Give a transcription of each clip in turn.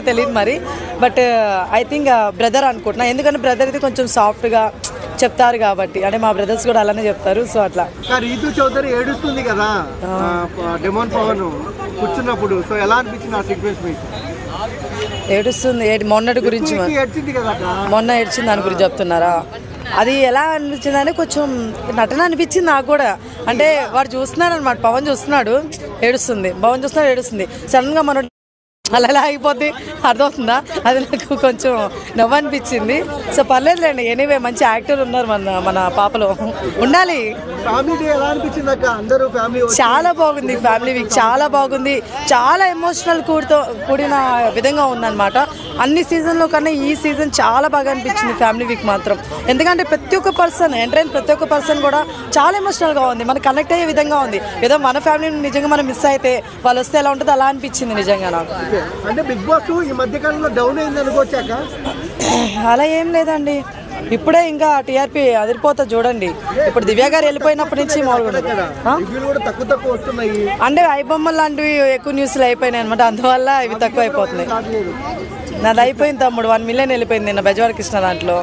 తెలియదు మరి. But I think brother అనుకుంటున్నా, ఎందుకంటే బ్రదర్ ఇది కొంచెం సాఫ్ట్గా చెప్తారు కాబట్టి, అంటే మా బ్రదర్స్ కూడా అలానే చెప్తారు. సో అట్లా. రీతు చౌదరి ఏడుస్తుంది కదా డెమోన్ పవన్ కూర్చున్నప్పుడు, సో ఎలా అనిపించింది ఆ సీక్వెన్స్ మీకు? ఏడుస్తుంది మొన్నటి గురించి, మొన్న ఏడ్చింది దాని గురించి చెప్తున్నారా? అది ఎలా అనిపించింది అంటే కొంచెం నటన అనిపించింది నాకు కూడా. అంటే వాడు చూస్తున్నాడు అనమాట, పవన్ చూస్తున్నాడు ఏడుస్తుంది, పవన్ చూస్తున్నాడు ఏడుస్తుంది, సడన్గా మన అలా ఎలా అయిపోద్ది అర్థమవుతుందా? అది నాకు కొంచెం నవ్వు అనిపించింది. సో పర్లేదులేండి, ఎనీవే మంచి యాక్టర్ ఉన్నారు మన పాపలో, ఉండాలి. చాలా బాగుంది ఫ్యామిలీ వీక్, చాలా బాగుంది, చాలా ఎమోషనల్ కూడిన విధంగా ఉందన్నమాట. అన్ని సీజన్లో కన్నా ఈ సీజన్ చాలా బాగా అనిపించింది ఫ్యామిలీ వీక్ మాత్రం. ఎందుకంటే ప్రతి ఒక్క పర్సన్ ఎంటర్ అయిన ప్రతి ఒక్క పర్సన్ కూడా చాలా ఎమోషనల్గా ఉంది, మనకు కనెక్ట్ అయ్యే విధంగా ఉంది. ఏదో మన ఫ్యామిలీని నిజంగా మనం మిస్ అయితే వాళ్ళు వస్తే ఎలా ఉంటుందో అలా అనిపించింది నిజంగా నాకు. అంటే బిగ్ బాస్ ఈ మధ్య కాలంలో డౌన్ అయింది అనుకోవచ్చాక? అలా ఏం లేదండి, ఇప్పుడే ఇంకా టీఆర్పీ అదిరిపోతా చూడండి. ఇప్పుడు దివ్య గారు వెళ్ళిపోయినప్పటి నుంచి అంటే ఐబొమ్మలు లాంటివి ఎక్కువ న్యూస్లు అయిపోయినాయి అనమాట, అందువల్ల ఇవి తక్కువ అయిపోతున్నాయి. నాది అయిపోయింది తమ్ముడు, 1 మిలియన్ వెళ్ళిపోయింది నిన్న బెజవాడ కృష్ణ దాంట్లో.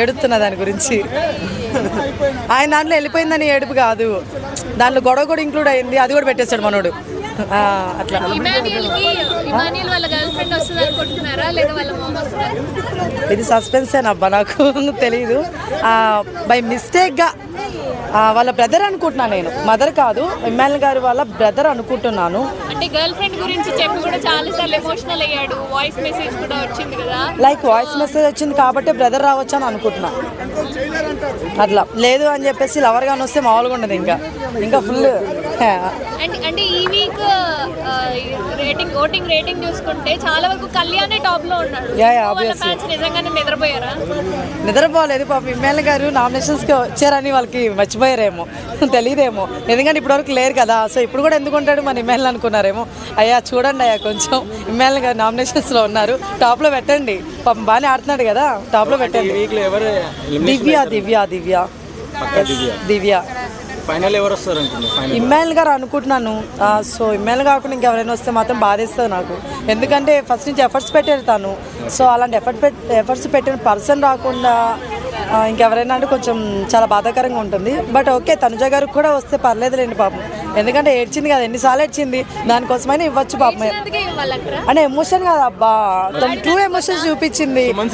ఏడుతున్నా దాని గురించి. ఆయన దాంట్లో వెళ్ళిపోయిందని ఏడుపు కాదు, దాంట్లో గొడవ కూడా ఇంక్లూడ్ అయింది, అది కూడా పెట్టేశాడు మనోడు. అట్లా ఇది సస్పెన్సేనబ్బా, నాకు తెలీదు. బై మిస్టేక్గా వాళ్ళ బ్రదర్ అనుకుంటున్నాను నేను, మదర్ కాదు, ఇమ్మాన్యుల్ గారు వాళ్ళ బ్రదర్ అనుకుంటున్నాను. అంటే గర్ల్ ఫ్రెండ్ గురించి చెప్పి కూడా చాలా సార్లు ఎమోషనల్ అయ్యాడు, వాయిస్ మెసేజ్ కూడా వచ్చింది కదా. లైక్ వాయిస్ మెసేజ్ వచ్చింది కాబట్టి బ్రదర్ రావచ్చు అని అనుకుంటున్నా. అట్లా లేదు అని చెప్పేసి లవర్ గాని వస్తే మామూలుగా ఉండదు, ఇంకా ఫుల్. అంటే ఈ వీక్ ఓటింగ్ రేటింగ్ చూసుకుంటే చాలా వరకు కళ్యాణే టాప్ లో ఉన్నాడు. నిజంగానే నిద్రపోలేదు పాపం. ఇమ్మాన్యుల్ గారు నామినేషన్స్ కి వచ్చారని వాళ్ళకి మర్చిపోయారేమో, తెలియదేమో, ఎందుకంటే ఇప్పటివరకు లేరు కదా. సో ఇప్పుడు కూడా ఎందుకు ఉంటాడు మన ఇమ్మాన్యుల్ అనుకున్నారేమో. అయ్యా చూడండి అయ్యా, కొంచెం ఇమ్మాన్యుల్ గారు నామినేషన్స్ లో ఉన్నారు, టాప్ లో పెట్టండి. పాపం బాగానే ఆడుతున్నాడు కదా, టాప్ లో పెట్టండి. దివ్య ఫైనల్ ఎవరు వస్తారు అనుకుంటున్నారు? ఇమ్మాన్యుల్ గారు అనుకుంటున్నాను. సో ఇమ్మాన్యుల్ కాకుండా ఇంకెవరైనా వస్తే మాత్రం బాధేస్తుంది నాకు, ఎందుకంటే ఫస్ట్ నుంచి ఎఫర్ట్స్ పెట్టారు తను. సో అలాంటి ఎఫర్ట్స్ పెట్టిన పర్సన్ రాకుండా ఇంకెవరైనా అంటే కొంచెం చాలా బాధాకరంగా ఉంటుంది. బట్ ఓకే, తనుజ గారికి కూడా వస్తే పర్లేదులేండి పాపం, ఎందుకంటే ఏడ్చింది కదా, ఎన్నిసార్లు ఏడ్చింది, దానికోసమైనా ఇవ్వచ్చు పాపం. అంటే ఎమోషన్ కదా అబ్బా, తను ట్రూ ఎమోషన్స్ చూపించింది. సుమన్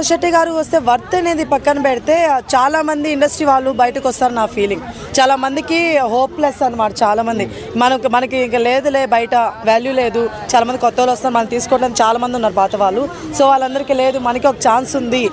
శెట్టి గారు వస్తే వర్త్ అనేది పక్కన పెడితే చాలా మంది ఇండస్ట్రీ వాళ్ళు బయటకు వస్తారు నా ఫీలింగ్. చాలా మందికి హోప్లెస్ అనమాట, చాలా మంది మనకి ఇంకా లేదులే, బయట వాల్యూ లేదు, చాలా మంది కొత్త వాళ్ళు వస్తారు, మనం తీసుకోవడానికి చాలా మంది ఉన్నారు పాత వాళ్ళు. సో వాళ్ళందరికీ లేదు, మనకి ఒక ఛాన్స్ ఉంది.